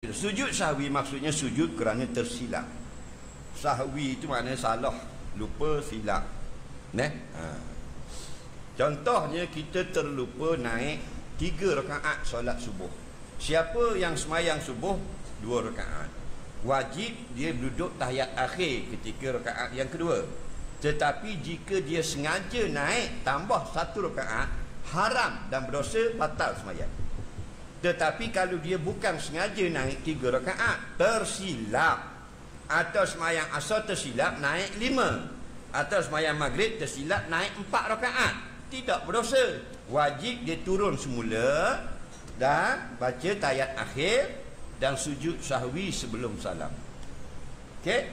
Sujud sahwi maksudnya sujud kerana tersilap. Sahwi itu maknanya salah, lupa, silap. Contohnya kita terlupa naik 3 rakaat solat subuh. Siapa yang semayang subuh 2 rakaat, wajib dia duduk tahiyat akhir ketika rakaat yang kedua. Tetapi jika dia sengaja naik tambah 1 rakaat, haram dan berdosa, batal semayang. Tetapi kalau dia bukan sengaja naik 3 rakaat, tersilap, atau semayang asar tersilap naik 5, atau semayang maghrib tersilap naik 4 rakaat, tidak berdosa. Wajib dia turun semula dan baca tahiyat akhir dan sujud sahwi sebelum salam. Okey?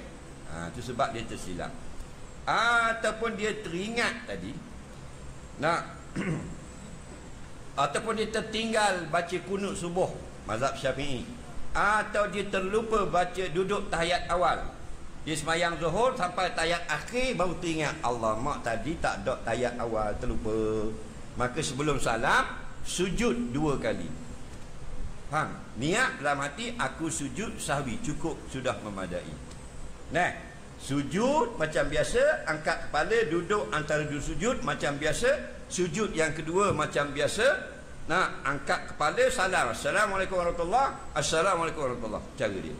Itu sebab dia tersilap. Ataupun dia teringat tadi ataupun dia tertinggal baca kunut subuh mazhab Syafi'i, atau dia terlupa baca duduk tahiyat awal. Dia semayang zuhur sampai tahiyat akhir baru teringat, Allah mak tadi tak ada tahiyat awal, terlupa. Maka sebelum salam sujud 2 kali. Faham? Niat dalam hati, aku sujud sahwi, cukup, sudah memadai. Sujud macam biasa, angkat kepala, duduk antara 2 sujud macam biasa. Sujud yang kedua macam biasa. Angkat kepala, salam, Assalamualaikum warahmatullahi, Assalamualaikum warahmatullahi. Cara dia.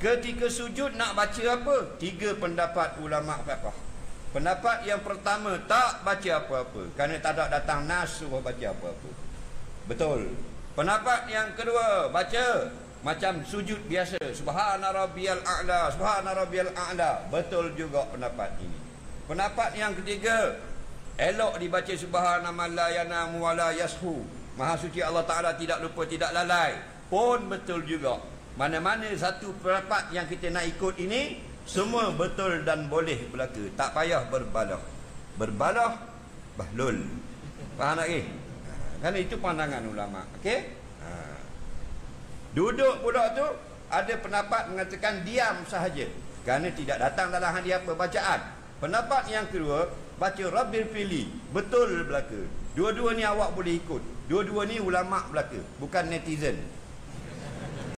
Ketika sujud nak baca apa? 3 pendapat ulama fiqh. Pendapat yang pertama, tak baca apa-apa, kerana tak ada datang nas suruh baca apa-apa. Betul. Pendapat yang kedua, baca macam sujud biasa, Subhana rabbiyal a'la, Subhana rabbiyal a'la. Betul juga pendapat ini. Pendapat yang ketiga, elok dibaca Subhana man la yanamu wa la yashu, Maha suci Allah Ta'ala, tidak lupa, tidak lalai. Pun betul juga. Mana-mana satu pendapat yang kita nak ikut ini, semua betul dan boleh berlaku. Tak payah berbalah. Berbalah bahlul. Faham lagi? Kerana itu pandangan ulama. Okey? Duduk pula tu, ada pendapat mengatakan diam sahaja, kerana tidak datang dalam hadis apa bacaan. Pendapat yang kedua, baca Rabbil Fili, betul berlaku. Dua-dua ni awak boleh ikut. Dua-dua ni ulama belaka, bukan netizen.